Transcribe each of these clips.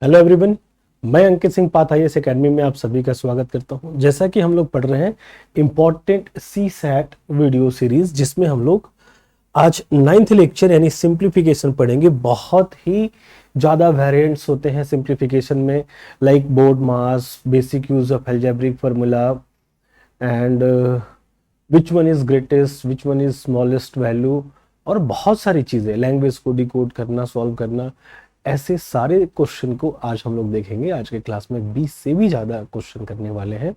Hello everyone. मैं Ankit Singh path IAS academy में आप सभी का स्वागत करता हूं। जैसा कि हम लोग पढ़ रहे हैं important CSAT video series, जिसमें हम लोग आज 9th लेक्चर यानी सिंप्लीफिकेशन पढ़ेंगे। बहुत ही ज़्यादा वेरिएंट्स होते हैं सिंप्लीफिकेशन में, like board mass, basic use of algebraic formula and which one is greatest, which one is smallest value, और बहुत सारी चीज़ें, लैंग्वेज को डिकोड करना, सॉल्व करना। ऐसे सारे क्वेश्चन को आज हम लोग देखेंगे। आज के क्लास में 20 से भी ज़्यादा क्वेश्चन करने वाले हैं,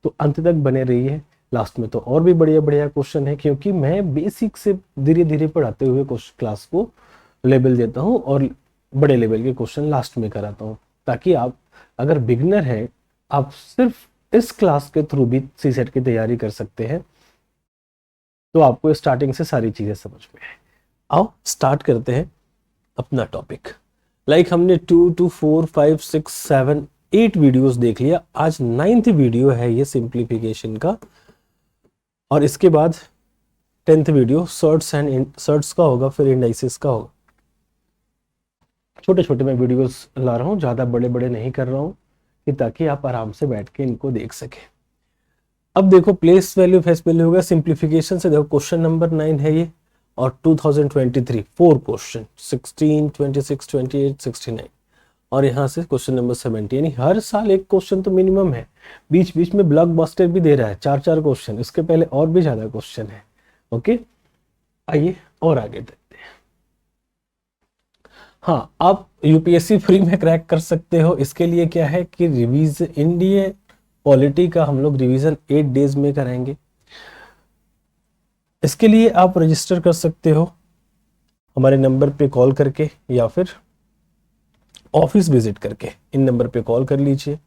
तो अंत तक बने रहिए। लास्ट में तो और भी बढ़िया बढ़िया क्वेश्चन है, क्योंकि मैं बेसिक से धीरे धीरे पढ़ाते हुए क्लास को लेवल देता हूँ और बड़े लेवल के क्वेश्चन लास्ट में कराता हूँ, ताकि आप अगर बिगनर हैं, आप सिर्फ इस क्लास के थ्रू भी सी सेट की तैयारी कर सकते हैं। तो आपको स्टार्टिंग से सारी चीज़ें समझ में आए। आओ स्टार्ट करते हैं अपना टॉपिक। लाइक हमने 2 to 4 5 6 7 8 वीडियोस देख लिया। आज 9th वीडियो है ये सिंप्लीफिकेशन का, और इसके बाद 10th वीडियो सर्ट्स का होगा, फिर इंडाइसिस का होगा। छोटे छोटे मैं वीडियोस ला रहा हूँ, ज़्यादा बड़े बड़े नहीं कर रहा हूँ, कि ताकि आप आराम से बैठ के इनको देख सकें। अब देखो, प्लेस वैल्यू फेस वैल्यू होगा सिंप्लीफिकेशन से। देखो क्वेश्चन नंबर 9 है ये, और 2023 4 क्वेश्चन 16 26 28 69, और यहाँ से क्वेश्चन नंबर 70। यानी हर साल एक क्वेश्चन तो मिनिमम है। बीच बीच में ब्लॉकबस्टर भी दे रहा है, 4 क्वेश्चन। इसके पहले और भी ज्यादा क्वेश्चन है। ओके, आइए और आगे देखते हैं। हाँ, आप यूपीएससी फ्री में क्रैक कर सकते हो। इसके लिए क्या है कि इंडिया पॉलिटी का हम लोग रिवीजन 8 डेज में कराएंगे। इसके लिए आप रजिस्टर कर सकते हो हमारे नंबर पे कॉल करके, या फिर ऑफिस विजिट करके। इन नंबर पे कॉल कर लीजिए।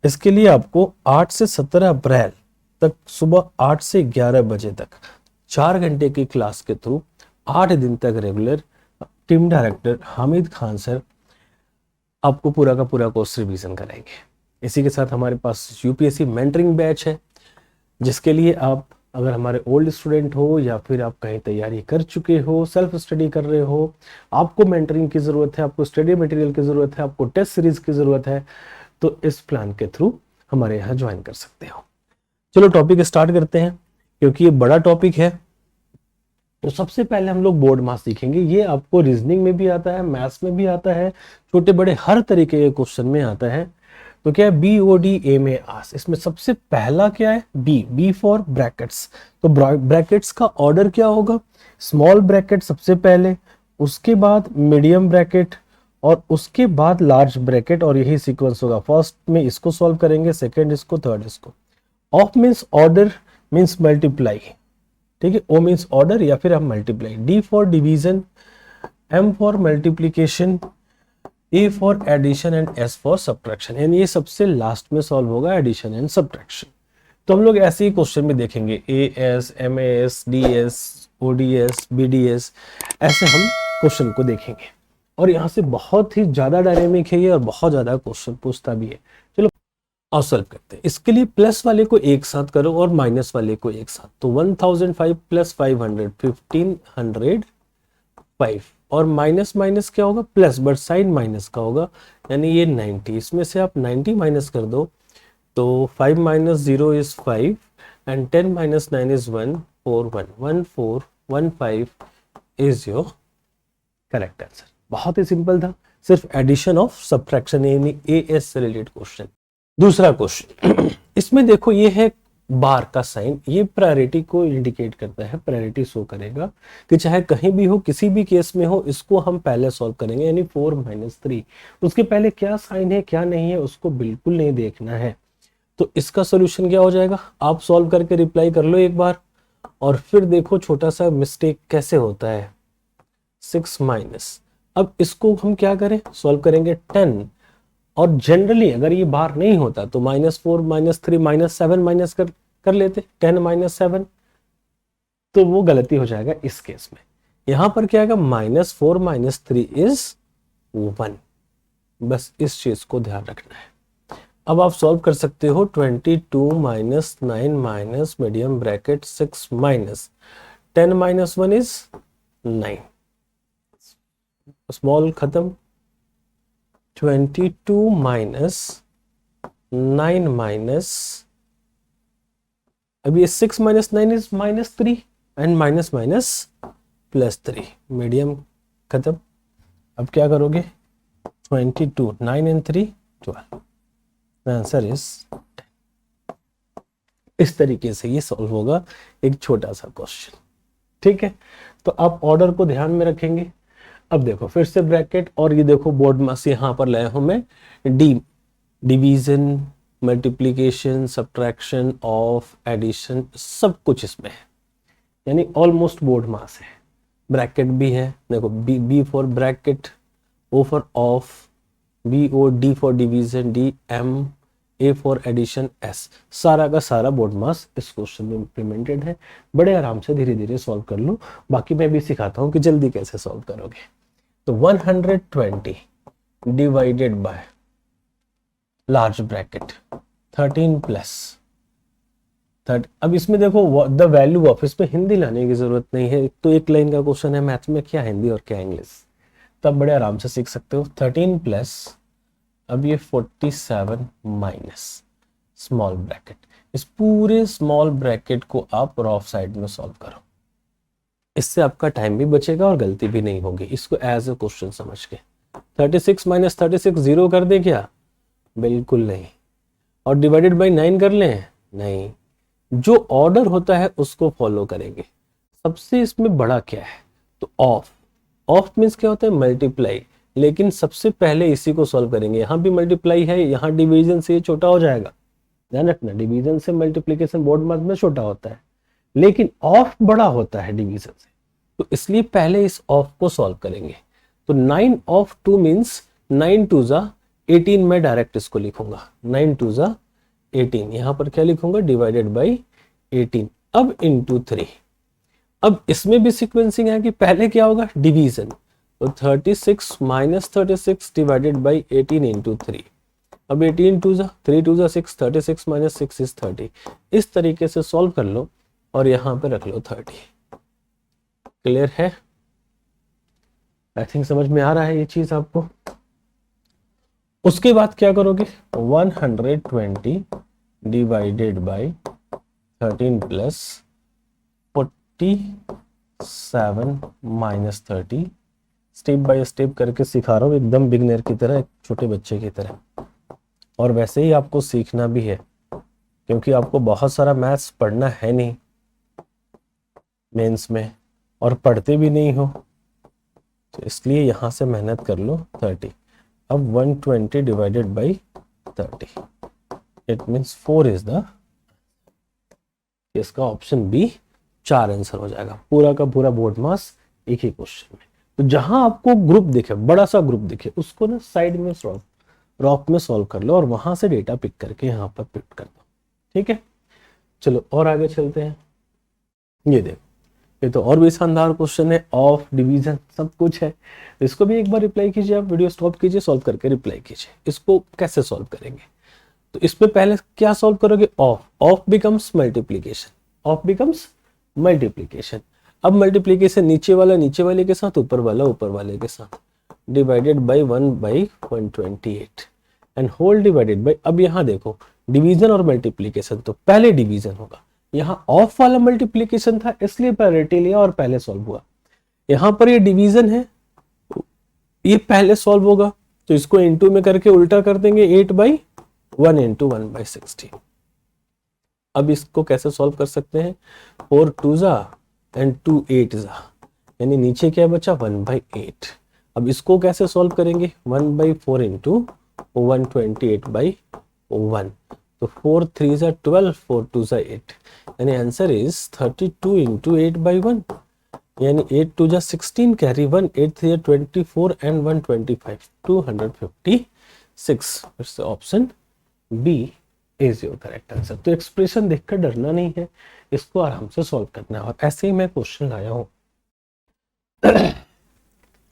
इसके लिए आपको 8 से 17 अप्रैल तक सुबह 8 से 11 बजे तक 4 घंटे की क्लास के थ्रू 8 दिन तक regular team director Hamid Khan sir आपको पूरा का पूरा कोर्स रिवीजन कराएंगे। इसी के साथ हमारे पास यूपीएससी मेंटरिंग बैच है, जिसके लिए आप अगर हमारे ओल्ड स्टूडेंट हो, या फिर आप कहीं तैयारी कर चुके हो, सेल्फ स्टडी कर रहे हो, आपको मेंटरिंग की ज़रूरत है, आपको स्टडी मटेरियल की ज़रूरत है, आपको टेस्ट सीरीज की ज़रूरत है, तो इस प्लान के थ्रू हमारे यहाँ ज्वाइन कर सकते हो। चलो टॉपिक स्टार्ट करते हैं, क्योंकि ये बड़ा टॉपिक है। तो सबसे पहले हम लोग बोर्ड मास सीखेंगे। ये आपको रीजनिंग में भी आता है, मैथ्स में भी आता है, छोटे बड़े हर तरीके के क्वेश्चन में आता है। तो क्या है, BOD में आस। इसमें सबसे पहला क्या है, बी फॉर ब्रैकेट्स। तो ब्रैकेट्स का ऑर्डर क्या होगा, स्मॉल ब्रैकेट सबसे पहले, उसके बाद मीडियम ब्रैकेट, और उसके बाद लार्ज ब्रैकेट, और यही सीक्वेंस होगा। फर्स्ट में इसको सॉल्व करेंगे, सेकंड इसको, थर्ड इसको। Of means order, means multiply. ठीक है, ओ मीन्स ऑर्डर, या फिर आप multiply. D for division, M for multiplication, A for addition, and S for subtraction. यानी ये सबसे लास्ट में सॉल्व होगा, एडिशन एंड सब्ट्रैक्शन। तो हम लोग ऐसे ही क्वेश्चन में देखेंगे, AS, MAS, DS, ODS, BDS, ऐसे हम क्वेश्चन को देखेंगे। और यहाँ से बहुत ही ज्यादा डायनेमिक है ये, और बहुत ज्यादा क्वेश्चन पूछता भी है। चलो और सॉल्व करते हैं। इसके लिए प्लस वाले को एक साथ करो और माइनस वाले को एक साथ। तो 1005 प्लस 500 1505, और माइनस माइनस क्या होगा, प्लस, बट साइन माइनस का होगा, यानी ये 90। इसमें से आप 90 माइनस कर दो, तो 5 minus 0 is 5, and 10 minus 9 is 141, 1415 is your correct answer. बहुत ही सिंपल था, सिर्फ एडिशन ऑफ सब्ट्रैक्शन, यानी AS से रिलेटेड क्वेश्चन। दूसरा क्वेश्चन, इसमें देखो ये है बार का साइन, ये प्रायोरिटी को इंडिकेट करता है, प्रायोरिटी शो करेगा कि चाहे कहीं भी हो, किसी भी केस में हो, इसको हम पहले सॉल्व करेंगे। यानी 4 - 3, उसके पहले क्या साइन है क्या नहीं है उसको बिल्कुल नहीं देखना है। तो इसका सोल्यूशन क्या हो जाएगा, आप सॉल्व करके रिप्लाई कर लो एक बार, और फिर देखो छोटा सा मिस्टेक कैसे होता है, 6 माइनस। अब इसको हम क्या करें, सॉल्व करेंगे 10, और जनरली अगर ये बार नहीं होता तो -4 -3 -7 माइनस कर लेते, 10 - 7, तो वो गलती हो जाएगा इस केस में। यहां पर क्या आएगा, -4 -3 इज 1। बस इस चीज को ध्यान रखना है। अब आप सॉल्व कर सकते हो, 22 - 9 minus medium bracket 6 minus 10 - 1 is 9। Small खत्म, 22 माइनस 9 माइनस, अब ये 6 minus 9 is -3 and minus minus +3, medium खत्म। अब क्या करोगे, 22 9 एंड 3 12, आंसर इज 10। इस तरीके से ये सॉल्व होगा एक छोटा सा क्वेश्चन, ठीक है। तो आप ऑर्डर को ध्यान में रखेंगे। अब देखो फिर से ब्रैकेट, और ये देखो बोर्ड मास यहाँ पर लाया हूं मैं, division, multiplication, subtraction of, addition, सब कुछ इसमें है, यानी ऑलमोस्ट बोर्ड मास है। ब्रैकेट भी है, देखो B for bracket, O for of, B O, D for division, D M, A for addition, S, सारा का सारा बोर्ड मास इस क्वेश्चन में इंप्लीमेंटेड है। बड़े आराम से धीरे धीरे सॉल्व कर लो, बाकी मैं भी सिखाता हूं कि जल्दी कैसे सॉल्व करोगे। तो 120 divided by large bracket 13 plus 30। अब इसमें देखो द वैल्यू ऑफ, इसमें हिंदी लाने की जरूरत नहीं है, तो एक लाइन का क्वेश्चन है, मैथ में क्या हिंदी और क्या इंग्लिश, तब बड़े आराम से सीख सकते हो। 13 प्लस, अब ये 47 माइनस स्मॉल ब्रैकेट, इस पूरे स्मॉल ब्रैकेट को आप रॉफ साइड में सॉल्व करो, इससे आपका टाइम भी बचेगा और गलती भी नहीं होगी। इसको एज ए क्वेश्चन समझ के 36 माइनस 36 जीरो कर दे क्या, बिल्कुल नहीं। और डिवाइडेड बाय 9 कर लें, नहीं। जो ऑर्डर होता है उसको फॉलो करेंगे। सबसे इसमें बड़ा क्या है, तो ऑफ, ऑफ मीन्स क्या होता है, मल्टीप्लाई, लेकिन सबसे पहले इसी को सॉल्व करेंगे। यहाँ भी मल्टीप्लाई है, यहाँ डिवीजन से ये छोटा हो जाएगा, ध्यान रखना, डिवीजन से मल्टीप्लीकेशन बोर्ड मास में छोटा होता है, लेकिन ऑफ बड़ा होता है डिवीजन से, तो इसलिए पहले इस ऑफ को सॉल्व करेंगे। तो 9 ऑफ 2 मीन्स 9 2 जा 18, मैं डायरेक्ट इसको लिखूंगा 9 2 जा 18, यहां पर क्या लिखूंगा, डिवाइडेड बाई 18, अब इंटू 3। अब इसमें भी सीक्वेंसिंग है कि पहले क्या होगा, डिवीजन, तो 36 माइनस 36 डिवाइडेड बाई 18 इंटू 3। अब 18 2 जा 3 2 जा 6, 36 माइनस 6 इज 30। इस तरीके से सॉल्व कर लो और यहां पे रख लो 30। क्लियर है, आई थिंक समझ में आ रहा है ये चीज आपको। उसके बाद क्या करोगे, 120 divided by 13 plus 47 minus 30, step by step करके सिखा रहा हूँ, एकदम बिगनर की तरह, एक छोटे बच्चे की तरह। और वैसे ही आपको सीखना भी है, क्योंकि आपको बहुत सारा मैथ्स पढ़ना है नहीं मेंस में, और पढ़ते भी नहीं हो, तो इसलिए यहां से मेहनत कर लो 30। अब 120 divided by 30, it means 4 is the, इसका ऑप्शन बी 4 आंसर हो जाएगा, पूरा का पूरा बोर्ड मास एक ही क्वेश्चन में। तो जहां आपको ग्रुप दिखे, बड़ा सा ग्रुप दिखे, उसको ना साइड में रॉफ में सॉल्व कर लो और वहां से डेटा पिक करके यहाँ पर पिक कर दो, ठीक है। चलो और आगे चलते हैं। ये देखो, ये तो और भी शानदार क्वेश्चन है, ऑफ, डिवीजन, सब कुछ है। इसको भी एक बार रिप्लाई कीजिए, आप वीडियो स्टॉप कीजिए, सॉल्व करके रिप्लाई कीजिए। इसको कैसे सॉल्व करेंगे, तो इसमें पहले क्या सॉल्व करोगे, of, of becomes multiplication, of becomes multiplication. अब मल्टीप्लीकेशन नीचे वाला नीचे वाले के साथ, ऊपर वाला ऊपर वाले के साथ, divided by 1/128 and whole divided by, अब यहाँ देखो डिवीजन और मल्टीप्लीकेशन, तो पहले डिवीजन होगा, यहाँ ऑफ वाला मल्टीप्लीकेशन था इसलिए प्रायोरिटी लिया और पहले सॉल्व हुआ। यहाँ पर ये डिवीजन है, ये पहले सॉल्व होगा, तो इसको इनटू में करके उल्टा कर देंगे, 8/1 इंटू 1/16। अब इसको कैसे सॉल्व कर सकते हैं, 4 2 जा एंड 2 8 जा, यानी नीचे क्या बचा, 1/8। अब इसको कैसे सॉल्व करेंगे, 1/4 इंटू 128/1, तो 4 3 जा 12, 4 2 जा 8, यानी आंसर इज 32 इंटू 8/1, यानी 8 2 जा 16, कैरी 1, 8 3 जा 24 एंड 125, 256। इससे option B is your correct answer. तो एक्सप्रेशन देखकर डरना नहीं है, इसको आराम से सॉल्व करना है, और ऐसे ही मैं क्वेश्चन लाया हूं।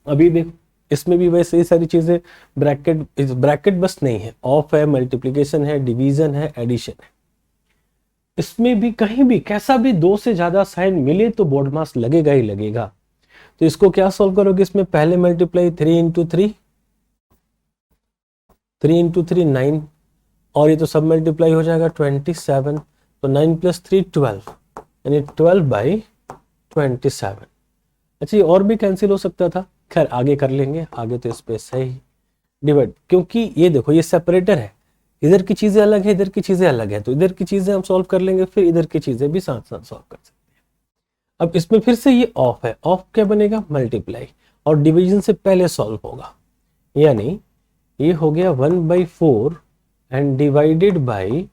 अभी देखो इसमें भी वैसे ही सारी चीजें, ब्रैकेट बस नहीं है, ऑफ है, मल्टीप्लिकेशन है, डिवीजन है, एडिशन है। इसमें भी कहीं भी कैसा भी 2 से ज्यादा साइन मिले तो बोर्ड मास लगेगा ही लगेगा। तो इसको क्या सॉल्व करोगे, इसमें पहले मल्टीप्लाई 3 इंटू 3, 3 इंटू 3 9, और ये तो सब मल्टीप्लाई हो जाएगा 27, तो 9 प्लस 3 12, यानी 12/27। अच्छा, ये और भी कैंसिल हो सकता था, खैर आगे कर लेंगे, आगे तो स्पेस है ही, डिवाइड, क्योंकि ये देखो ये सेपरेटर है, इधर की चीजें अलग है, इधर की चीजें अलग है, तो इधर की चीजें हम सॉल्व कर लेंगे, फिर इधर की चीजें भी साथ साथ सॉल्व कर सकते हैं। अब इसमें फिर से ये ऑफ है, ऑफ क्या बनेगा, मल्टीप्लाई, और डिवीजन से पहले सॉल्व होगा, यानी ये हो गया 1/4 एंड डिवाइडेड बाई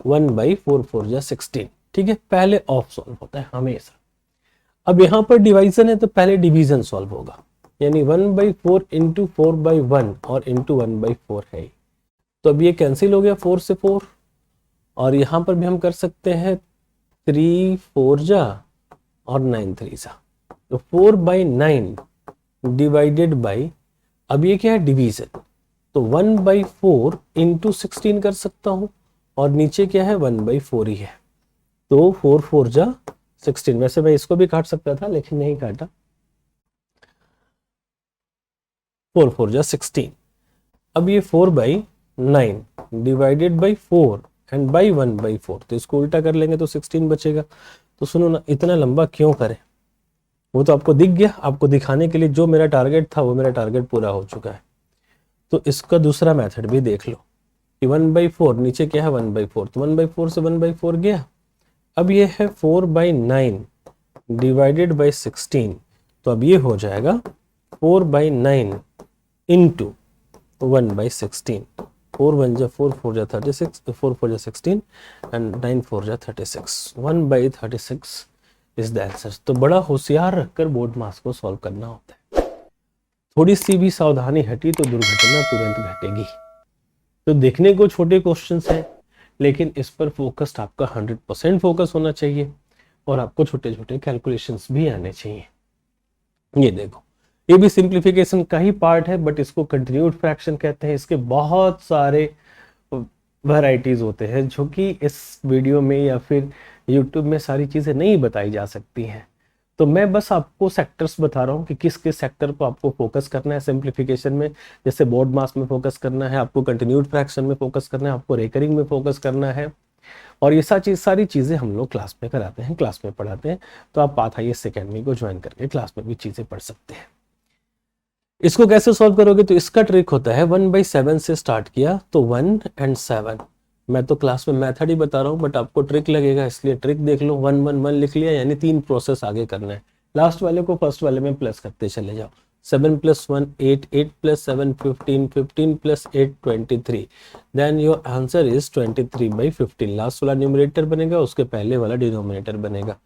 1/4, 4 जा 16, ठीक है, पहले ऑफ सॉल्व होता है हमेशा। अब यहाँ पर डिवाइजन है तो पहले डिवीजन सॉल्व होगा, यानी 1/4 इंटू 4/1 और इंटू 1/4 है, तो अब ये कैंसिल हो गया 4 से 4, और यहाँ पर भी हम कर सकते हैं 3 4 जा और 9 3 जा, तो 4/9 डिवाइडेड बाई, अब ये क्या है, डिवीजन, तो 1/4 इंटू 16 कर सकता हूं, और नीचे क्या है 1/4 ही है, तो 4 4 जा 16, वैसे मैं इसको भी काट सकता था लेकिन नहीं काटा, 4 4 जा 16। अब ये 4/9 डिवाइडेड बाई 4 एंड बाई 1/4, तो इसको उल्टा कर लेंगे तो 16 बचेगा। तो सुनो ना, इतना लंबा क्यों करें, वो तो आपको दिख गया, आपको दिखाने के लिए जो मेरा टारगेट था वो मेरा टारगेट पूरा हो चुका है। तो इसका दूसरा मेथड भी देख लो कि 1/4 नीचे क्या है 1/4, तो 1/4 से 1/4 गया। अब ये है 4/9 डिवाइडेड बाई 16, तो अब ये हो जाएगा 4/9 इंटू 1/16, 4 1 जा 4 4 जा 36, 4 4 जा 16 एंड 9 4 जा 36, 1/36 इज द आंसर। तो बड़ा होशियार रखकर बोर्ड मास को सॉल्व करना होता है, थोड़ी सी भी सावधानी हटी तो दुर्घटना तुरंत घटेगी। तो देखने को छोटे क्वेश्चंस हैं, लेकिन इस पर फोकस्ड आपका 100% फोकस होना चाहिए, और आपको छोटे छोटे कैलकुलेशंस भी आने चाहिए। ये देखो, ये भी सिंप्लीफिकेशन का ही पार्ट है, बट इसको कंटिन्यूड फ्रैक्शन कहते हैं। इसके बहुत सारे वैरायटीज होते हैं जो कि इस वीडियो में या फिर यूट्यूब में सारी चीजें नहीं बताई जा सकती हैं। तो मैं बस आपको सेक्टर्स बता रहा हूँ कि किस किस सेक्टर को आपको फोकस करना है सिंप्लीफिकेशन में। जैसे बोर्ड मास में फोकस करना है, आपको कंटिन्यूड फ्रैक्शन में फोकस करना है, आपको रेकरिंग में फोकस करना है, और ये सारी चीजें हम लोग क्लास में कराते हैं, क्लास में पढ़ाते हैं। तो आप पाथ IAS अकेडमी को ज्वाइन करके क्लास में भी चीजें पढ़ सकते हैं। इसको कैसे सॉल्व करोगे, तो इसका ट्रिक होता है 1/7 से स्टार्ट किया तो 1 and 7। मैं तो क्लास में मेथड ही बता रहा हूँ, बट आपको ट्रिक लगेगा, इसलिए ट्रिक देख लो। 1 1 1 लिख लिया, यानी 3 प्रोसेस आगे करना है। लास्ट वाले को फर्स्ट वाले में प्लस करते चले जाओ। 7 + 1 8, 8 + 7 15, 15 + 8 23, then your answer is 23/15। Last वाला न्यूमरेटर बनेगा, उसके पहले वाला डिनोमिनेटर बनेगा।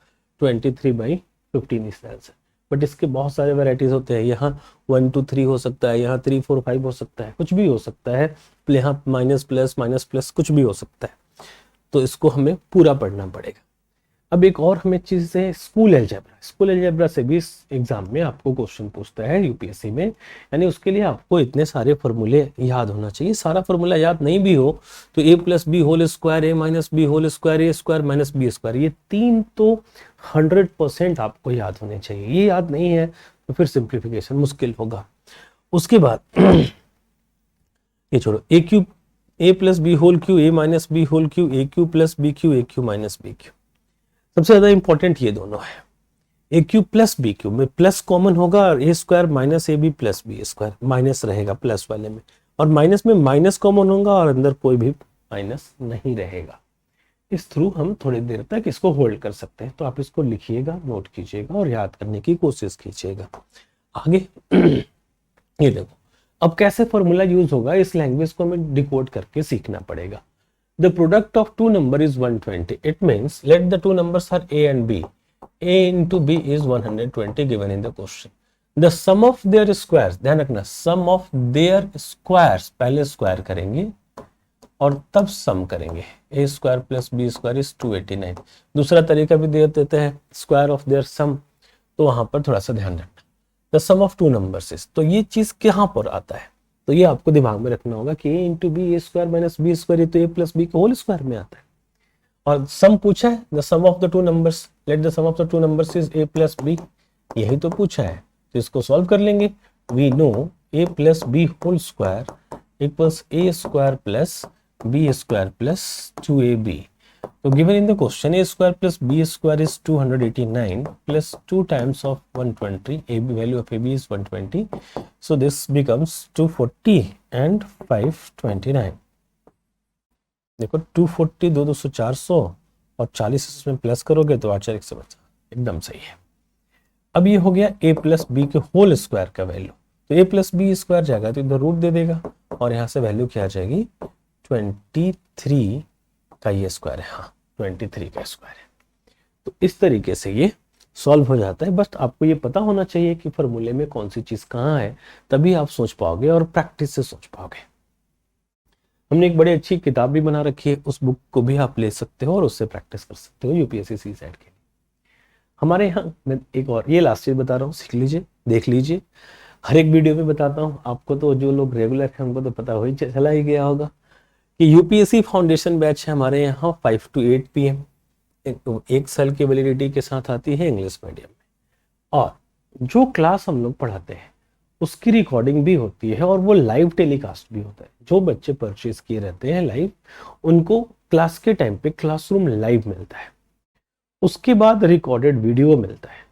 23/15 इज द आंसर। बट इसके बहुत सारे वैरायटीज होते हैं, यहाँ 1 2 3 हो सकता है, यहाँ 3 4 5 हो सकता है, कुछ भी हो सकता है, यहाँ माइनस प्लस कुछ भी हो सकता है। तो इसको हमें पूरा पढ़ना पड़ेगा। अब एक और हमें चीज है स्कूल अलजेब्रा। स्कूल अलजेब्रा से भी एग्जाम में आपको क्वेश्चन पूछता है यूपीएससी में, यानी उसके लिए आपको इतने सारे फॉर्मूले याद होना चाहिए। सारा फॉर्मूला याद नहीं भी हो तो a + b whole square, a - b whole square, a square minus b square, ये 3 तो 100% आपको याद होने चाहिए। ये याद नहीं है तो फिर सिंप्लीफिकेशन मुश्किल होगा। उसके बाद ये छोड़ो, a + b whole cube, a - b whole cube, a³ + bq, a³ - bq। सबसे ज्यादा इंपॉर्टेंट ये दोनों है। a³ + bq में प्लस कॉमन होगा, और a² - ab + b² माइनस रहेगा प्लस वाले में, और माइनस में माइनस कॉमन होगा और अंदर कोई भी माइनस नहीं रहेगा। इस थ्रू हम थोड़ी देर तक इसको होल्ड कर सकते हैं। तो आप इसको लिखिएगा, नोट कीजिएगा और याद करने की कोशिश कीजिएगा। आगे ये देखो, अब कैसे फॉर्मूला यूज होगा, इस लैंग्वेज को हमें डिकोड करके सीखना पड़ेगा। The product of two number is 120. It means let the two numbers are a and b. A into b is 120 given in the question. The sum of their squares, ध्यान रखना, sum of their squares, पहले square करेंगे और तब सम करेंगे। a² + b² is 289। दूसरा तरीका भी दे देते हैं, स्क्वायर ऑफ देयर सम, तो वहां पर थोड़ा सा ध्यान रखना। The sum of two numbers is, तो ये चीज कहां पर आता है, तो ये आपको दिमाग में रखना होगा कि a × b, a² - b², ये तो a + b के होल स्क्वायर में आता है। और सम पूछा है, the sum of the two numbers, let the sum of the two numbers is a + b, यही तो पूछा है। तो इसको सॉल्व कर लेंगे। We know a + b whole square equals A square plus B square plus 2ab. तो given in the question a square plus b square is 289 plus 2 times of 120. AB value of AB is 120. So this becomes 240 and 529. देखो 240 दो 200 400 और 40 इसमें plus करोगे तो 8 1 बचा, एकदम सही है. अब ये हो गया a प्लस बी के होल स्क्वायर का वैल्यू. तो a प्लस बी स्क्वायर जाएगा तो इधर रूट दे देगा और यहाँ से वैल्यू क्या आ जाएगी 23 का ये स्क्वायर है. हाँ 23 का स्क्वायर है. तो इस तरीके से ये सॉल्व हो जाता है. बस आपको ये पता होना चाहिए कि फॉर्मूले में कौन सी चीज कहाँ है, तभी आप सोच पाओगे और प्रैक्टिस से सोच पाओगे. हमने एक बड़ी अच्छी किताब भी बना रखी है, उस बुक को भी आप ले सकते हो और उससे प्रैक्टिस कर सकते हो यूपीएससी सी सेट के लिए. हमारे यहाँ मैं एक और ये लास्ट चीज बता रहा हूँ, सीख लीजिए, देख लीजिए. हर एक वीडियो में बताता हूँ आपको, तो जो लोग रेगुलर हैं उनको तो पता हो ही चला ही गया होगा कि यूपीएससी फाउंडेशन बैच है हमारे यहाँ 5 to 8 PM एक साल की वैलिडिटी के साथ आती है इंग्लिश मीडियम में. और जो क्लास हम लोग पढ़ाते हैं उसकी रिकॉर्डिंग भी होती है और वो लाइव टेलीकास्ट भी होता है. जो बच्चे परचेज किए रहते हैं लाइव, उनको क्लास के टाइम पे क्लासरूम लाइव मिलता है, उसके बाद रिकॉर्डेड वीडियो मिलता है.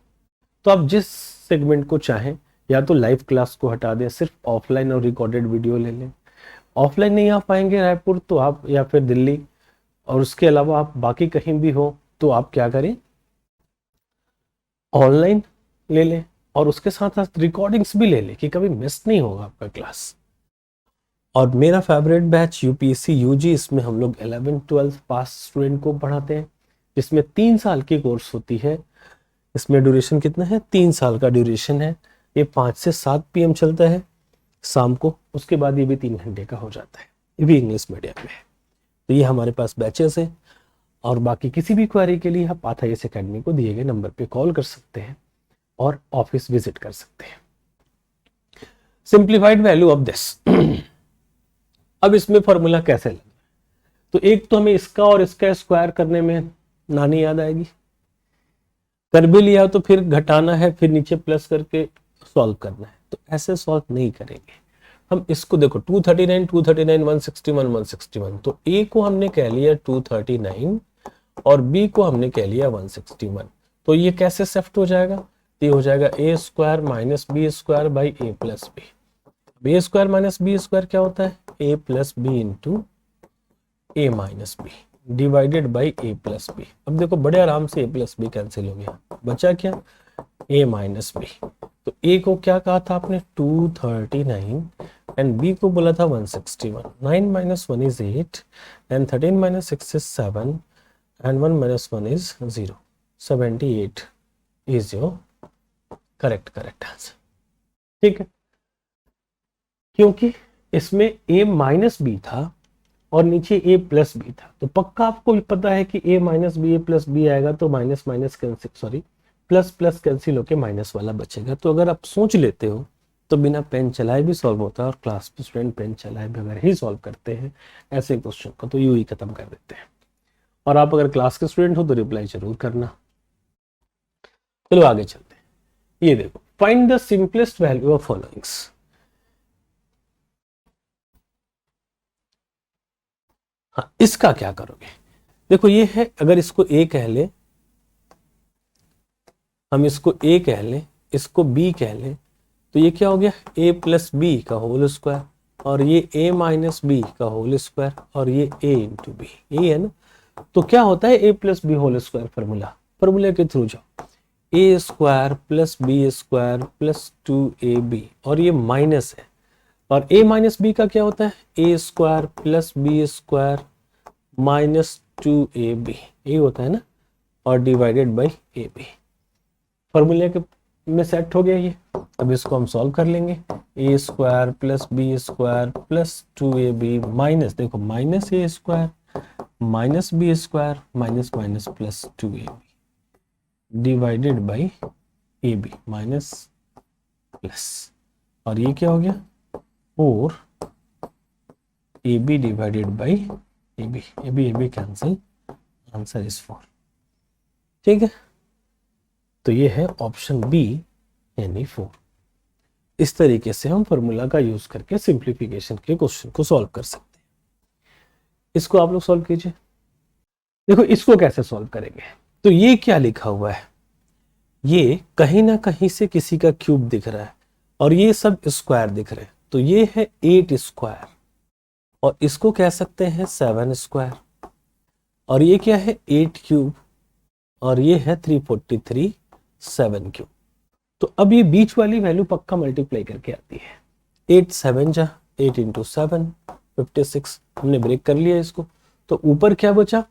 तो आप जिस सेगमेंट को चाहें, या तो लाइव क्लास को हटा दें, सिर्फ ऑफलाइन और रिकॉर्डेड वीडियो ले लें. ऑफलाइन नहीं आ पाएंगे रायपुर तो आप, या फिर दिल्ली, और उसके अलावा आप बाकी कहीं भी हो तो आप क्या करें, ऑनलाइन ले लें और उसके साथ साथ रिकॉर्डिंग्स भी ले लें कि कभी मिस नहीं होगा आपका क्लास. और मेरा फेवरेट बैच यूपीएससी यूजी, इसमें हम लोग 11th 12th पास स्टूडेंट को पढ़ाते हैं, जिसमें 3 साल की कोर्स होती है. इसमें ड्यूरेशन कितना है, 3 साल का ड्यूरेशन है. ये 5 से 7 PM चलता है शाम को, उसके बाद ये भी 3 घंटे का हो जाता है. ये भी इंग्लिश मीडियम में है. तो ये हमारे पास बैचेस हैं. और बाकी किसी भी क्वेरी के लिए आप पाथ आईएएस एकेडमी को दिए गए नंबर पे कॉल कर सकते हैं और ऑफिस विजिट कर सकते हैं. Simplified value of this. अब इसमें फॉर्मूला कैसे लगे, तो एक तो हमें इसका और इसका स्क्वायर करने में नानी याद आएगी. कर भी लिया तो फिर घटाना है, फिर नीचे प्लस करके सॉल्व करना है. तो ऐसे सॉल्व नहीं करेंगे हम. इसको देखो 239 239 161 161. तो ए को हमने कह लिया 239 और बी को हमने कह लिया 161. तो ये कैसे शिफ्ट हो जाएगा, ये हो जाएगा A square minus B square by A plus B. B square minus B square क्या होता है, A plus B into A minus B divided by A plus B. अब देखो बड़े आराम से ए प्लस बी कैंसिल हो गया, बचा क्या, ए माइनस बी. तो ए को क्या कहा था आपने 239 एंड बी को बोला था 161. 9 minus 1 is 8 and 13 minus 6 is 7 and 1 minus 1 is 0. 78 is your correct answer. ठीक है, क्योंकि इसमें a माइनस बी था और नीचे a प्लस बी था, तो पक्का आपको पता है कि a minus B a plus B आएगा तो minus minus cancel, sorry plus plus cancel होके माइनस वाला बचेगा. तो अगर आप सोच लेते हो तो बिना पेन चलाए भी सॉल्व होता है, और क्लास में स्टूडेंट पेन चलाए भी अगर ही सॉल्व करते हैं ऐसे क्वेश्चन को तो यूं ही खत्म कर देते हैं. और आप अगर क्लास के स्टूडेंट हो तो रिप्लाई जरूर करना. चलो आगे चलते हैं. ये देखो, find the simplest value of followings. हाँ, इसका क्या करोगे, देखो ये है, अगर इसको ए कह ले, हम इसको ए कह लें, इसको बी कह लें, तो ये क्या हो गया, ए प्लस बी का होल स्क्वायर, और ये ए माइनस बी का होल स्क्वायर, और ये ए इंटू बी, यही है ना. तो क्या होता है A plus B whole square, formula के थ्रू जाओ, A square plus B square plus 2ab, और ये माइनस है, और a माइनस बी का क्या होता है, ए square plus B square minus 2ab, यही होता है ना, और डिवाइडेड बाई ab. फॉर्मूले के में सेट हो गया ये. अब इसको हम सॉल्व कर लेंगे. A square plus B square plus 2ab minus, देखो minus a square minus B square minus minus plus 2ab divided by ab minus plus, और ये क्या हो गया 4 ab divided by ab cancel, answer is 4. ठीक है, तो ये है ऑप्शन बी यानी 4. इस तरीके से हम फॉर्मूला का यूज करके सिंप्लीफिकेशन के क्वेश्चन को सॉल्व कर सकते हैं। इसको आप लोग सॉल्व कीजिए। देखो इसको कैसे सॉल्व करेंगे, तो ये क्या लिखा हुआ है, ये कहीं ना कहीं से किसी का क्यूब दिख रहा है और ये सब स्क्वायर दिख रहे हैं, तो ये है 8 स्क्वायर और इसको कह सकते हैं 7 स्क्वायर, और ये क्या है 8 क्यूब और ये है 343 7 क्यूब। तो अब ये बीच वाली वैल्यू पक्का मल्टीप्लाई करके आती है। 8 7 जा 8 इंटू 7 56, हमने ब्रेक कर लिया इसको। तो ऊपर क्या बचा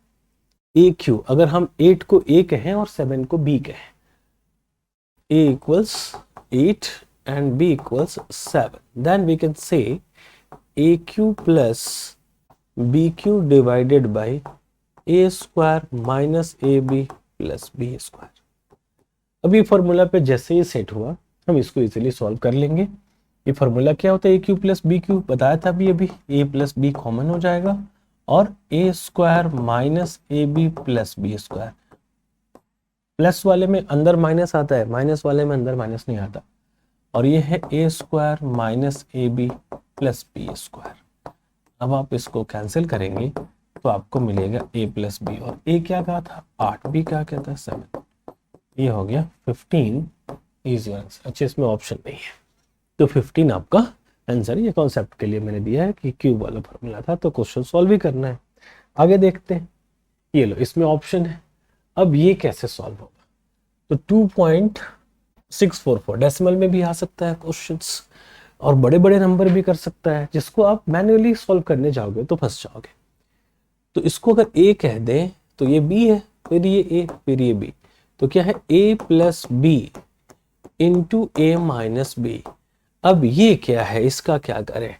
ए क्यू, अगर हम 8 को ए कहें और 7 को बी कहें, a equals 8 and b equals 7, then we can say aq plus bq divided by a square minus ab plus b square। अब ये फॉर्मूला पे जैसे ही सेट हुआ हम इसको इजीली सॉल्व कर लेंगे। ये फॉर्मूला क्या होता है, ए क्यू प्लस बी क्यू, बताया था अभी a प्लस बी कॉमन हो जाएगा और a square minus A B plus B square. Plus वाले में अंदर माइनस आता है, माइनस वाले में अंदर माइनस नहीं आता, और ये है ए square minus A B plus B square. अब आप इसको कैंसिल करेंगे तो आपको मिलेगा ए प्लस बी, और ए क्या कहा था 8, बी क्या कहता है 7, ये हो गया 15 इजी आंसर। अच्छा इसमें ऑप्शन नहीं है तो 15 आपका आंसर। ये कॉन्सेप्ट के लिए मैंने दिया है कि क्यूब वाला फॉर्मूला था तो क्वेश्चन सॉल्व ही करना है। आगे देखते हैं, ये लो इसमें ऑप्शन है। अब ये कैसे सॉल्व होगा, तो 2.644 डेसिमल में भी आ सकता है क्वेश्चंस और बड़े बड़े नंबर भी कर सकता है, जिसको आप मैन्युअली सॉल्व करने जाओगे तो फंस जाओगे। तो इसको अगर ए कह दें तो ये बी है, फिर ये ए, फिर ये बी, तो क्या है A plus B into A minus B. अब ये क्या है, इसका क्या करें,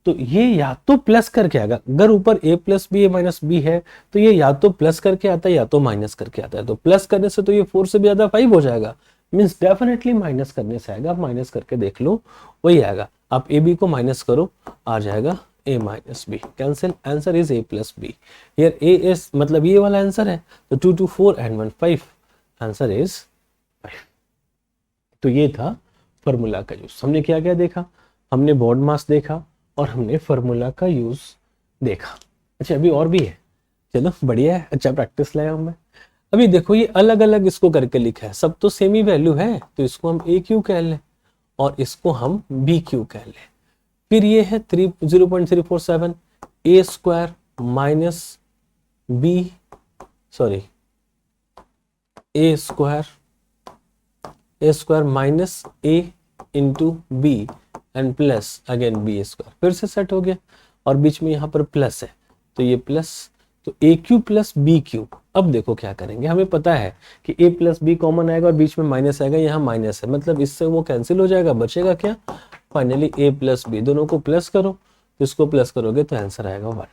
तो ये या तो प्लस करके आएगा, अगर ऊपर a plus B A minus B है तो ये या तो प्लस करके आता है या तो माइनस करके आता है। तो प्लस करने से तो ये 4 से भी ज्यादा 5 हो जाएगा, मीन्स डेफिनेटली माइनस करने से आएगा। आप माइनस करके देख लो वही आएगा। आप ए बी को माइनस करो, आ जाएगा a minus B, cancel, answer is a plus B. Here a is मतलब ये वाला आंसर है, तो 2 2 4 and 1 5, आंसर इज 5। तो ये था फॉर्मूला का यूज। हमने क्या क्या देखा, हमने बोर्ड मास देखा और हमने फॉर्मूला का यूज देखा। अच्छा अभी और भी है, चलो बढ़िया है, अच्छा प्रैक्टिस लाया हूं मैं। अभी देखो ये अलग अलग इसको करके लिखा है, सब तो सेम ही वैल्यू है, तो इसको हम ए क्यू कह लें और इसको हम बी क्यू कह लें। फिर ये है 0.347 a square minus b, sorry a square minus a into b and plus again b square, फिर से सेट हो गया और बीच में यहाँ पर प्लस है तो ये प्लस, तो ए क्यू प्लस बी क्यू। अब देखो क्या करेंगे, हमें पता है कि ए प्लस बी कॉमन आएगा और बीच में माइनस आएगा, यहाँ माइनस है मतलब इससे वो कैंसिल हो जाएगा, बचेगा क्या फाइनली ए प्लस बी, दोनों को प्लस करो तो इसको प्लस करोगे तो आंसर आएगा 1,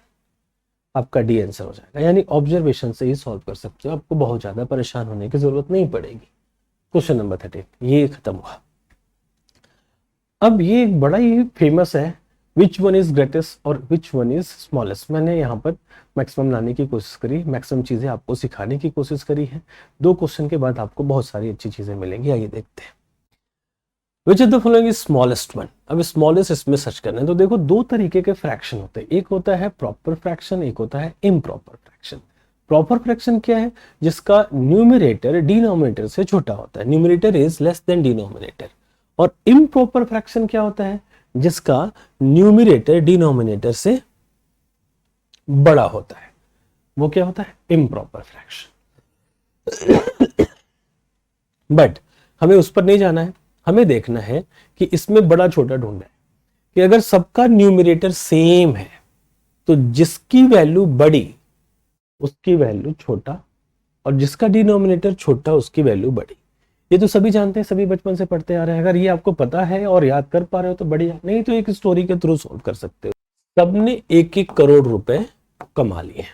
आपका डी आंसर हो जाएगा। यानी ऑब्जर्वेशन से ही सॉल्व कर सकते हो, आपको बहुत ज्यादा परेशान होने की जरूरत नहीं पड़ेगी। क्वेश्चन नंबर 13 ये खत्म हुआ। अब ये एक बड़ा ही फेमस है, विच वन इज ग्रेटेस्ट और विच वन इज स्मॉलेस्ट। मैंने यहाँ पर मैक्सिमम लाने की कोशिश करी, मैक्सिमम चीजें आपको सिखाने की कोशिश करी है। 2 क्वेश्चन के बाद आपको बहुत सारी अच्छी चीजें मिलेंगी, आइए देखते हैं। Which of the following is smallest one. अब स्मॉलेस्ट इसमें सर्च करना है तो देखो 2 तरीके के फ्रैक्शन होते हैं, एक होता है प्रॉपर फ्रैक्शन, एक होता है इम्प्रॉपर फ्रैक्शन। प्रॉपर फ्रैक्शन क्या है, जिसका न्यूमरेटर डिनोमिनेटर से छोटा होता है, numerator is less than denominator. और इम्प्रॉपर फ्रैक्शन क्या होता है, जिसका न्यूमरेटर डिनोमिनेटर से बड़ा होता है, वो क्या होता है इम्प्रॉपर फ्रैक्शन। बट हमें उस पर नहीं जाना है, हमें देखना है कि इसमें बड़ा छोटा ढूंढना है कि अगर सबका न्यूमरेटर सेम है तो जिसकी वैल्यू बड़ी उसकी वैल्यू छोटा और जिसका डिनोमिनेटर छोटा उसकी वैल्यू बड़ी। ये तो सभी जानते हैं, सभी बचपन से पढ़ते आ रहे हैं। अगर ये आपको पता है और याद कर पा रहे हो तो बढ़िया, नहीं तो एक स्टोरी के थ्रू सॉल्व कर सकते हो। सबने 1-1 करोड़ रुपए कमा लिए,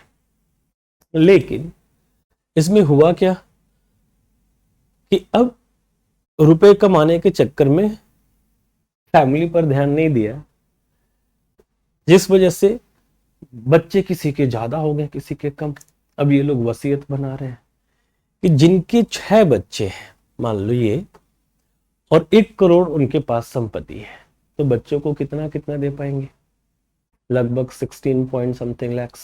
लेकिन इसमें हुआ क्या कि अब रुपए कमाने के चक्कर में फैमिली पर ध्यान नहीं दिया, जिस वजह से बच्चे किसी के ज्यादा हो गए किसी के कम। अब ये लोग वसीयत बना रहे हैं कि जिनके 6 बच्चे हैं मान लो ये, और 1 करोड़ उनके पास संपत्ति है, तो बच्चों को कितना कितना दे पाएंगे? लगभग 16 पॉइंट समथिंग लैक्स,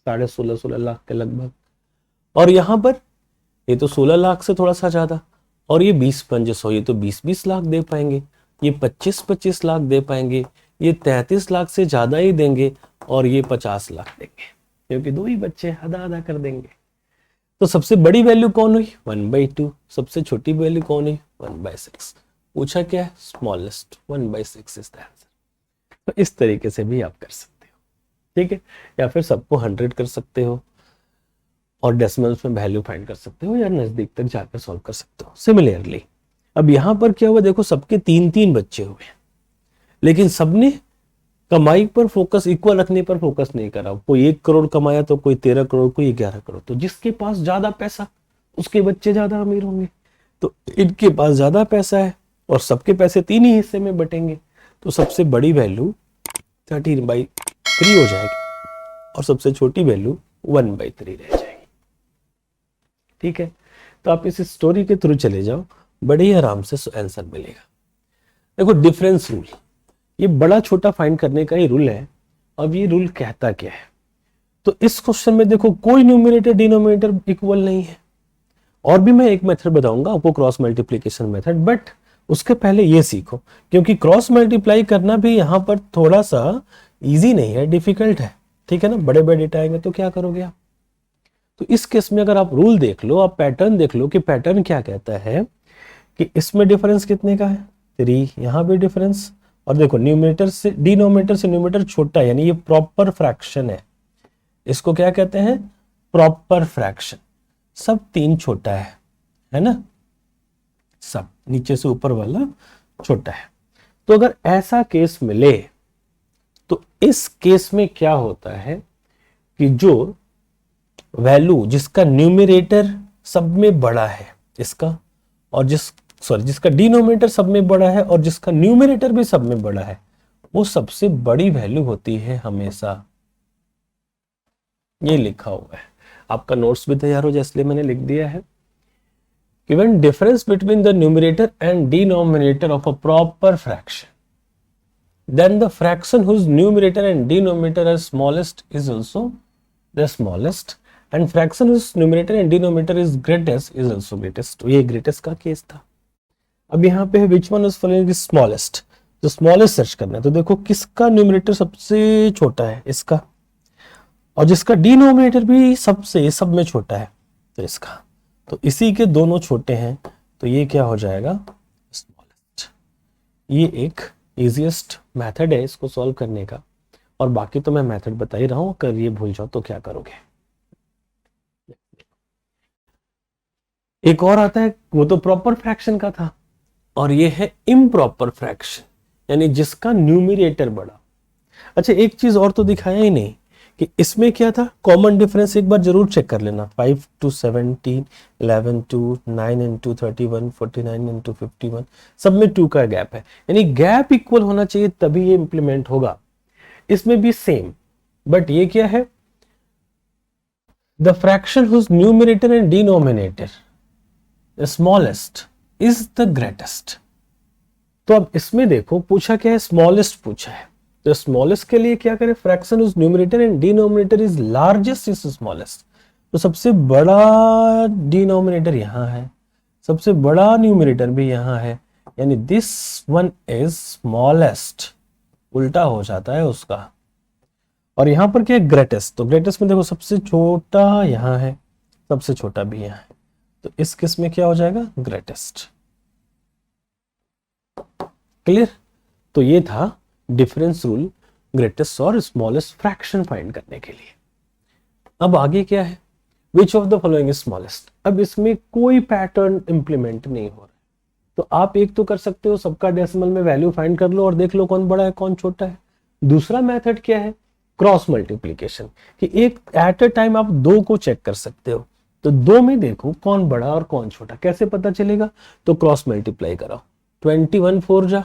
16.5 लाख के लगभग। और यहां पर ये तो 16 लाख से थोड़ा सा ज्यादा, और ये 20-5 ये तो 20-20 लाख दे पाएंगे, ये 25-25 लाख दे पाएंगे, ये 33 लाख से ज्यादा ही देंगे, और ये 50 लाख देंगे, क्योंकि 2 ही बच्चे आधा आधा कर देंगे। तो सबसे बड़ी वैल्यू कौन हुई? 1/2। सबसे छोटी वैल्यू कौन हुई? 1/6। पूछा क्या है? स्मॉलेस्ट। 1/6 is the answer. तो इस तरीके से भी आप कर सकते हो, ठीक है। या फिर सबको 100 कर सकते हो और डेसिमल्स में वैल्यू फाइंड कर सकते हो, या नजदीक तक जाकर सॉल्व कर सकते हो। सिमिलरली अब यहां पर क्या हुआ, देखो सबके 3-3 बच्चे हुए, लेकिन सबने कमाई पर फोकस, इक्वल रखने पर फोकस नहीं करा। कोई 1 करोड़ कमाया तो कोई 13 करोड़, कोई 11 करोड़। तो जिसके पास ज्यादा पैसा उसके बच्चे ज्यादा अमीर होंगे। तो इनके पास ज्यादा पैसा है और सबके पैसे 3 ही हिस्से में बटेंगे, तो सबसे बड़ी वैल्यू 13/3 हो जाएगी और सबसे छोटी वैल्यू 1/3 रह जाएगी, ठीक है। तो आप इस स्टोरी के थ्रू चले जाओ, बड़े ही आराम से आंसर मिलेगा। देखो डिफरेंस रूल, ये बड़ा छोटा फाइंड करने का ही रूल है। अब ये रूल कहता क्या है? तो इस क्वेश्चन में देखो कोई न्यूमरेटर डिनोमिनेटर इक्वल नहीं है। और भी मैं एक मेथड बताऊंगा आपको, क्रॉस मल्टीप्लीकेशन मेथड, बट उसके पहले ये सीखो, क्योंकि क्रॉस मल्टीप्लाई करना भी यहां पर थोड़ा सा इजी नहीं है, डिफिकल्ट है, ठीक है ना। बड़े बड़े डेटा आएंगे तो क्या करोगे आप? तो इस केस में अगर आप रूल देख लो, आप पैटर्न देख लो कि पैटर्न क्या कहता है कि इसमें डिफरेंस कितने का है? 3। यहां भी डिफरेंस, और देखो न्यूमरेटर से न्यूमरेटर छोटा है, यानी ये प्रॉपर फ्रैक्शन है। इसको क्या कहते हैं? Proper fraction. सब 3 छोटा है ना, सब नीचे से ऊपर वाला छोटा है। तो अगर ऐसा केस मिले तो इस केस में क्या होता है कि जो वैल्यू जिसका न्यूमरेटर सब में बड़ा है इसका, और जिसका डिनोमिनेटर सब में बड़ा है और जिसका न्यूमरेटर भी सब में बड़ा है, वो सबसे बड़ी वैल्यू होती है हमेशा। ये लिखा हुआ है, आपका नोट्स भी तैयार हो जाए इसलिए मैंने लिख दिया है। Given difference between the numerator and denominator of a proper fraction, then the fraction whose numerator and denominator are smallest is also the smallest, and fraction whose numerator and denominator is greatest is also greatest। तो ये greatest का case था। अब यहाँ पे which one is following is smallest, तो smallest search करना है। तो देखो किसका न्यूमरेटर सबसे छोटा है? इसका, और जिसका डिनोमिनेटर भी सब में छोटा है तो इसका। तो इसी के दोनों छोटे हैं, तो ये क्या हो जाएगा? स्मॉलेस्ट। ये एक इजीएस्ट मेथड है इसको सॉल्व करने का, और बाकी तो मैं मेथड बता ही रहा हूं। अगर ये भूल जाओ तो क्या करोगे? एक और आता है, वो तो प्रॉपर फ्रैक्शन का था, और ये है इम्प्रॉपर फ्रैक्शन, यानी जिसका न्यूमरेटर बड़ा। अच्छा एक चीज और तो दिखाया ही नहीं कि इसमें क्या था। कॉमन डिफरेंस एक बार जरूर चेक कर लेना। 5 to 17, 11 to 9 into 31, 49 into 51, सब में 2 का गैप है, यानी गैप इक्वल होना चाहिए तभी ये इंप्लीमेंट होगा। इसमें भी सेम, बट ये क्या है? The fraction whose numerator and denominator smallest is the greatest. तो अब इसमें देखो पूछा क्या है? स्मॉलेस्ट पूछा है। तो स्मॉलेस्ट के लिए क्या करें? फ्रैक्शन उस numerator and denominator is largest is smallest. तो सबसे बड़ा डिनोमिनेटर यहां है, सबसे बड़ा न्यूमरेटर भी यहां है, यानी दिस वन इज स्मॉलेस्ट। उल्टा हो जाता है उसका। और यहां पर क्या है? ग्रेटेस्ट। तो ग्रेटेस्ट में देखो सबसे छोटा यहां है, सबसे छोटा भी यहां है, तो इस केस में क्या हो जाएगा? ग्रेटेस्ट। क्लियर? तो ये था डिफरेंस रूल ग्रेटेस्ट और स्मॉलेस्ट फ्रैक्शन फाइंड करने के लिए। अब आगे क्या है? Which of the following is smallest. अब इसमें कोई पैटर्न इंप्लीमेंट नहीं हो रहा है, तो आप एक तो कर सकते हो, सबका डेसिमल में वैल्यू फाइंड कर लो और देख लो कौन बड़ा है कौन छोटा है। दूसरा मेथड क्या है? क्रॉस मल्टीप्लीकेशन, कि एक एट अ टाइम आप 2 को चेक कर सकते हो, तो 2 में देखो कौन बड़ा और कौन छोटा। कैसे पता चलेगा? तो क्रॉस मल्टीप्लाई कराओ। 21 4 जा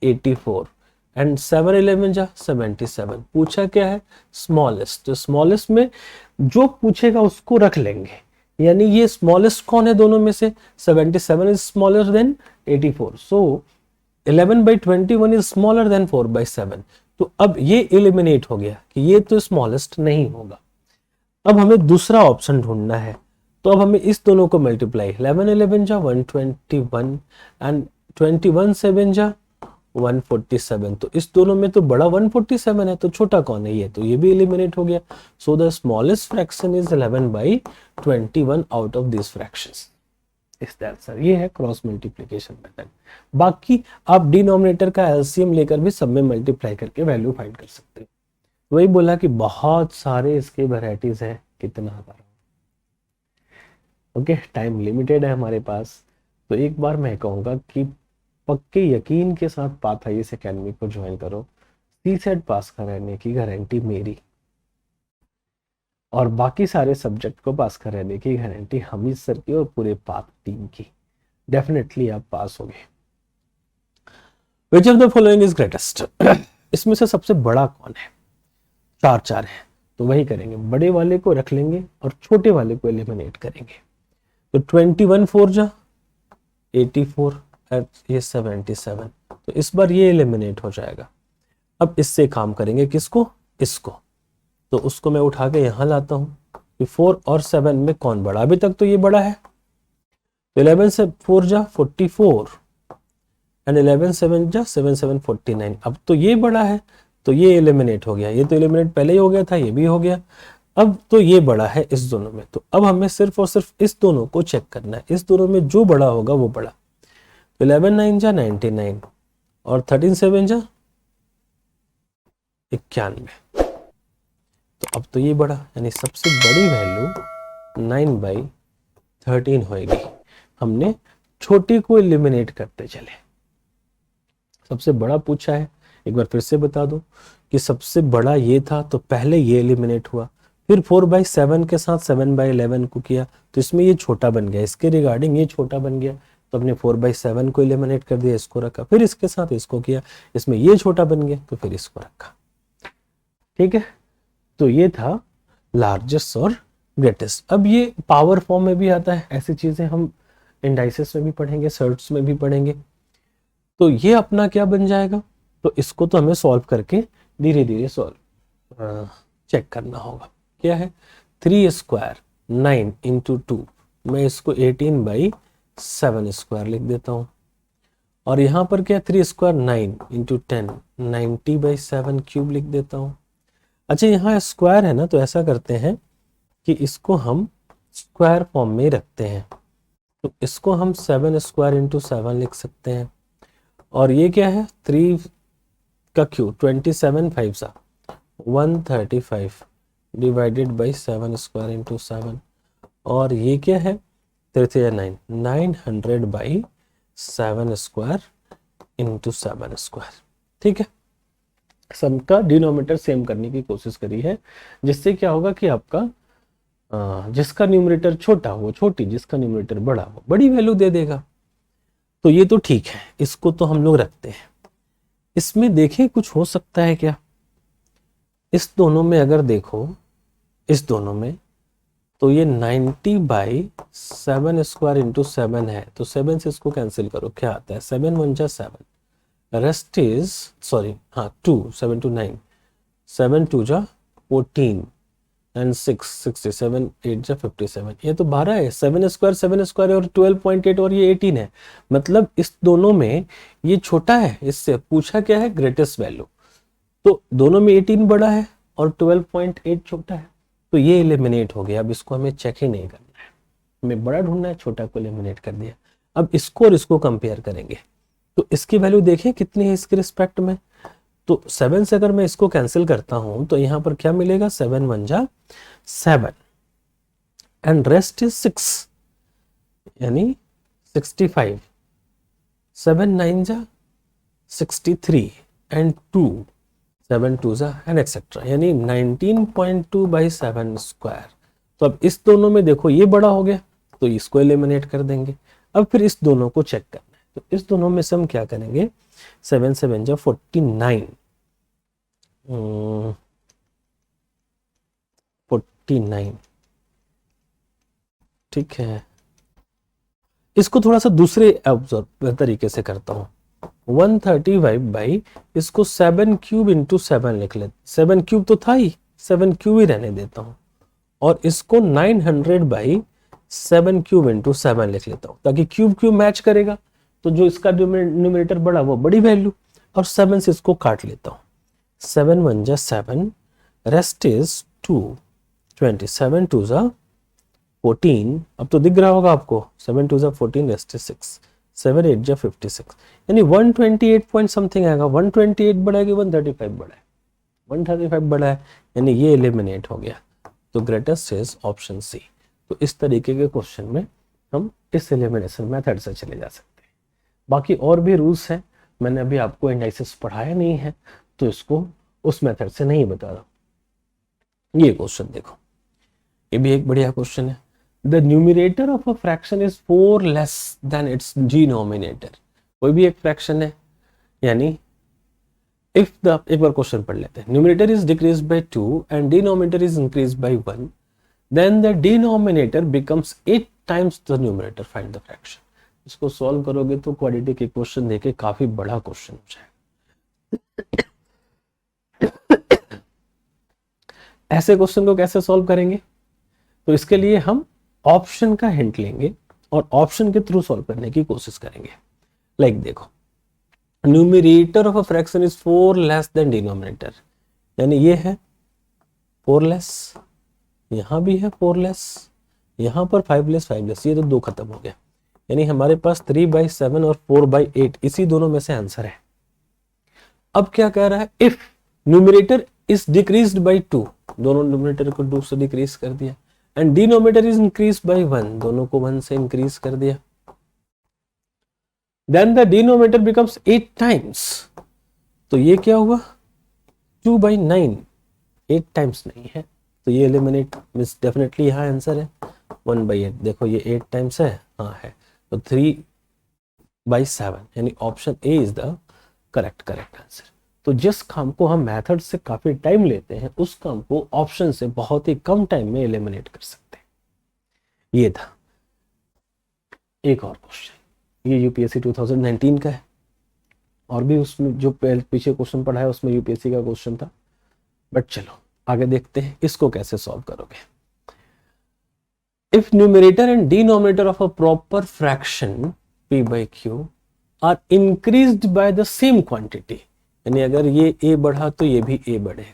84 एंड 7 11 जा 77। पूछा क्या है? स्मॉलेस्ट। तो स्मॉलेस्ट में जो पूछेगा उसको रख लेंगे, यानी ये स्मॉलेस्ट कौन है दोनों में से, 77 is smaller than 84, so 11/21 is smaller than 4/7। तो अब ये एलिमिनेट हो गया कि ये तो स्मॉलेस्ट नहीं होगा। अब हमें दूसरा ऑप्शन ढूंढना है, तो अब हमें इस दोनों को मल्टीप्लाई, 11 11 जा 121 एंड 21 7 जा 147, तो इस दोनों में तो बड़ा 147 है, तो छोटा कौन है, ये तो ये भी एलिमिनेट हो गया। So the smallest fraction is 11/21 out of this fractions. इस दैट सर, ये है क्रॉस मल्टीप्लिकेशन मेथड। बाकी आप डिनोमिनेटर का एलसीएम लेकर भी सब में मल्टीप्लाई करके वैल्यू फाइंड कर सकते हैं। वही बोला कि बहुत सारे इसके वैरायटीज है, कितना बताऊं। ओके, टाइम लिमिटेड है हमारे पास, तो एक बार मैं कहूँगा कि पक्के यकीन के साथ पाथ आईएएस एकेडमी को ज्वाइन करो। सीसेट पास कराने की गारंटी मेरी, और बाकी सारे सब्जेक्ट को पास कराने की गारंटी हमीद सर की और पूरे पाथ टीम की। डेफिनेटली आप पास होगे। Which of the following is greatest, इसमें से सबसे बड़ा कौन है, चार चार है, तो वही करेंगे, बड़े वाले को रख लेंगे और छोटे वाले को एलिमिनेट करेंगे। तो 21 4 जा 84 और ये 77, तो इस बार ये एलिमिनेट हो जाएगा। अब इससे काम करेंगे, किसको, इसको, तो उसको मैं उठा के यहां लाता हूं कि 4 और 7 में कौन बड़ा, अभी तक तो ये बड़ा है, तो 11 से 4 जा 44 एंड 11 7 जा 7 7 49, अब तो ये बड़ा है, तो ये एलिमिनेट हो गया, ये तो एलिमिनेट पहले ही हो गया था, ये भी हो गया। अब तो ये बड़ा है इस दोनों में, तो अब हमें सिर्फ और सिर्फ इस दोनों को चेक करना है, इस दोनों में जो बड़ा होगा वो बड़ा। 11 9 जा 99 और 13 7 जा 91, तो अब तो ये बड़ा, यानी सबसे बड़ी वैल्यू 9/13 होएगी। हमने छोटे को एलिमिनेट करते चले। सबसे बड़ा पूछा है, एक बार फिर से बता दो कि सबसे बड़ा ये था, तो पहले ये एलिमिनेट हुआ, फिर 4/7 के साथ 7/11 को किया, तो इसमें ये छोटा बन गया, इसके रिगार्डिंग ये छोटा बन गया, तो हमने 4/7 को एलिमिनेट कर दिया, इसको रखा, फिर इसके साथ इसको किया, इसमें ये छोटा बन गया, तो फिर इसको रखा। ठीक है, तो ये था लार्जेस्ट और ग्रेटेस्ट। अब ये पावर फॉर्म में भी आता है, ऐसी चीजें हम इंडाइसेस में भी पढ़ेंगे, सर्ट्स में भी पढ़ेंगे। तो ये अपना क्या बन जाएगा, तो इसको तो हमें सॉल्व करके धीरे धीरे सॉल्व चेक करना होगा। क्या है, 3 स्क्वायर 9 इंटू 2, मैं इसको 18/7 स्क्वायर लिख देता हूँ, और यहाँ पर क्या 3 स्क्वायर 9 इंटू 10 90/7 क्यूब लिख देता हूँ। अच्छा, यहाँ स्क्वायर है ना, तो ऐसा करते हैं कि इसको हम स्क्वायर फॉर्म में रखते हैं, तो इसको हम 7 स्क्वायर इंटू 7 लिख सकते हैं, और ये क्या है 3 का क्यूब 27 5 सा 135 डिवाइडेड बाई 7 स्क्वायर इंटू 7, और ये क्या है 3 900/7 स्क्वायर इंटू 7 स्क्वायर। ठीक है, सबका डिनोमिनेटर सेम करने की कोशिश करी है, जिससे क्या होगा कि आपका जिसका न्यूमरेटर छोटा हो वो छोटी, जिसका न्यूमरेटर बड़ा हो बड़ी वैल्यू दे देगा। तो ये तो ठीक है, इसको तो हम लोग रखते हैं। इसमें देखें कुछ हो सकता है क्या, इस दोनों में अगर देखो, इस दोनों में तो ये 90/7 स्क्वायर इंटू 7 है, तो 7 से इसको कैंसिल करो, क्या आता है 7 1 जा 7, रेस्ट इज सॉरी हाँ 2 7 2 9 7 2 जा 14 एंड 6 67 8 जा 57, ये तो 12 है, 7 स्क्वायर और 12.8 और ये 18 है, मतलब इस दोनों में ये छोटा है। इससे पूछा क्या है ग्रेटेस्ट वैल्यू, तो दोनों में 18 बड़ा है और 12.8 छोटा है, तो ये एलिमिनेट हो गया। अब इसको हमें चेक ही नहीं करना है, हमें बड़ा ढूंढना है, छोटा को एलिमिनेट कर दिया। अब इसको और इसको कंपेयर करेंगे, तो इसकी वैल्यू देखें कितनी है इसके रिस्पेक्ट में, तो 7 से अगर मैं इसको कैंसिल करता हूं तो यहां पर क्या मिलेगा 7 1 जा 7 एंड रेस्ट इज 6 यानी 65, 7 9 जा 63 एंड 2 7 2 जा एंड एक्सेट्रा, यानी 19.2/7 स्क्वायर। तो अब इस दोनों में देखो ये बड़ा हो गया, तो इसको एलिमिनेट कर देंगे। अब फिर इस दोनों को चेक करना है, तो इस दोनों में से हम क्या करेंगे 7 7 जा 49 49 ठीक है, इसको थोड़ा सा दूसरे ऑब्जर्व तरीके से करता हूँ। 135 बाई इसको 7 क्यूब इंटू 7 लिख लेते, 7 क्यूब तो था ही, 7 क्यूब ही रहने देता हूँ, और इसको 900 बाई 7 क्यूब इंटू 7 लिख लेता हूँ, ताकि क्यूब क्यूब मैच करेगा, तो जो इसका न्यूमरेटर बड़ा वो बड़ी वैल्यू, और 7 से इसको काट लेता हूँ। 7 1 जा 7, रेस्ट इज 2, 27 2 जा 14, अब तो दिख रहा होगा आपको, 7 2 जा 14, रेस्ट इज 6, 7 8 जा 56, यानी 128 पॉइंट समथिंग आएगा। 128 बड़ा है कि 135 बड़ा है? 135 बड़ा है, यानी ये एलिमिनेट हो गया। तो ग्रेटेस्ट इज ऑप्शन सी। तो इस तरीके के क्वेश्चन में हम इस एलिमिनेशन मेथड से चले जा सकते हैं। बाकी और भी रूल्स हैं, मैंने अभी आपको इंडाइसिस पढ़ाया नहीं है, तो इसको उस मेथड से नहीं बता रहा। ये क्वेश्चन देखो, ये भी एक बढ़िया क्वेश्चन है। The numerator of a fraction is 4 less than it's denominator. कोई भी एक फ्रैक्शन है, यानी इफ द, एक बार क्वेश्चन पढ़ लेते हैं, numerator is decrease by 2 and denominator is increase by 1, then the denominator becomes 8 times the numerator, find the fraction. इसको सॉल्व करोगे तो क्वाड्रेटिक इक्वेशन देके काफी बड़ा क्वेश्चन हो जाएगा। ऐसे क्वेश्चन को कैसे सॉल्व करेंगे? तो इसके लिए हम ऑप्शन का हिंट लेंगे और ऑप्शन के थ्रू सॉल्व करने की कोशिश करेंगे। लाइक देखो, numerator of a fraction is 4 less than denominator, यानी ये है 4 लेस, यहां भी है 4 लेस, यहां पर 5 लेस 5 लेस, ये तो 2 खत्म हो गया, यानी हमारे पास 3/7 और 4/8 इसी दोनों में से आंसर है। अब क्या कह रहा है? If numerator is decreased by 2, दोनों न्यूमरेटर को 2 से डिक्रीज कर दिया, and denominator is increase by 1, दोनों को 1 से इंक्रीज कर दिया, then the denominator becomes 8 times. तो ये क्या हुआ? 2/9, 8 टाइम्स नहीं है, तो ये एलिमिनेट, मींस डेफिनेटली यहाँ आंसर है 1/8। देखो ये 8 टाइम्स है, हाँ है, तो 3/7, यानी option A is the correct answer. तो जिस काम को हम मेथड से काफी टाइम लेते हैं, उस काम को ऑप्शन से बहुत ही कम टाइम में एलिमिनेट कर सकते हैं। ये था। एक और क्वेश्चन, ये यूपीएससी 2019 का है, और भी उसमें जो पीछे क्वेश्चन पढ़ा है उसमें यूपीएससी का क्वेश्चन था, बट चलो आगे देखते हैं इसको कैसे सॉल्व करोगे। If numerator and denominator of a proper fraction p/q are increased by the same quantity, यानी अगर ये a बढ़ा तो ये भी a बढ़ेगा,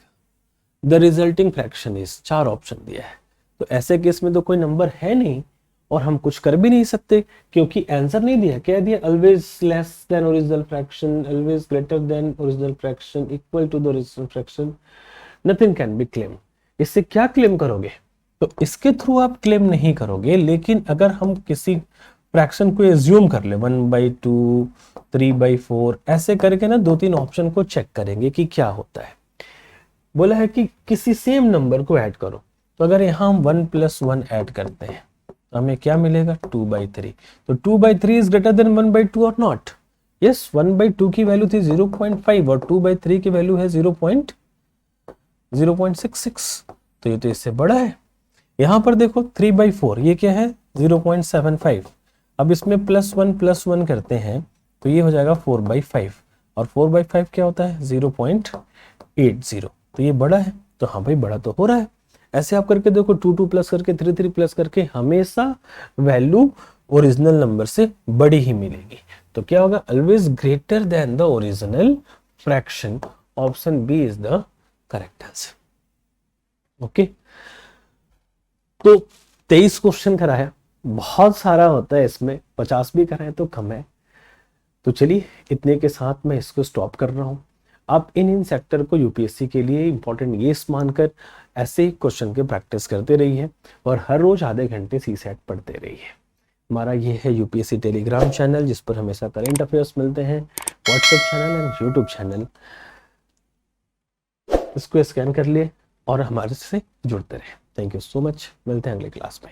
the resulting fraction is, 4 option दिया है। तो ऐसे केस में तो कोई नंबर है नहीं और हम कुछ कर भी नहीं सकते, क्योंकि आंसर नहीं दिया, क्या दिया? Always less than original fraction, always greater than original fraction, equal to the original fraction, nothing can be claim. इससे क्या क्लेम करोगे? तो इसके थ्रू आप क्लेम नहीं करोगे, लेकिन अगर हम किसी फ्रैक्शन को एज्यूम कर ले, 1/2, 3/4, ऐसे करके ना 2-3 ऑप्शन को चेक करेंगे कि क्या होता है। बोला है कि किसी सेम नंबर को ऐड करो, तो अगर यहाँ हम 1 + 1 ऐड करते हैं तो हमें क्या मिलेगा? 2/3। तो 2/3 इज ग्रेटर देन 1/2 और नॉट? यस, 1/2 की वैल्यू थी 0.5 और 2/3 की वैल्यू है 0.66, तो ये तो इससे बड़ा है। यहां पर देखो 3/4, ये क्या है? 0.75। अब इसमें +1 + 1 करते हैं तो ये हो जाएगा 4/5, और 4/5 क्या होता है? 0.80। तो ये बड़ा है, तो हाँ भाई बड़ा तो हो रहा है। ऐसे आप करके देखो, 2 प्लस करके 3 प्लस करके हमेशा वैल्यू ओरिजिनल नंबर से बड़ी ही मिलेगी। तो क्या होगा? Always greater than the original fraction. Option B is the correct answer. Okay, तो 23 क्वेश्चन कराया, बहुत सारा होता है इसमें, 50 भी कराए तो कम है। तो चलिए इतने के साथ मैं इसको स्टॉप कर रहा हूं। आप इन सेक्टर को यूपीएससी के लिए इंपॉर्टेंट ये मानकर ऐसे ही क्वेश्चन के प्रैक्टिस करते रहिए और हर रोज आधे घंटे सीसेट पढ़ते रहिए। हमारा ये है यूपीएससी टेलीग्राम चैनल, जिस पर हमेशा करंट अफेयर्स मिलते हैं, WhatsApp channel and YouTube channel. इसको स्कैन कर लिए और हमारे से जुड़ते रहे। थैंक यू सो मच, मिलते हैं अगले क्लास में।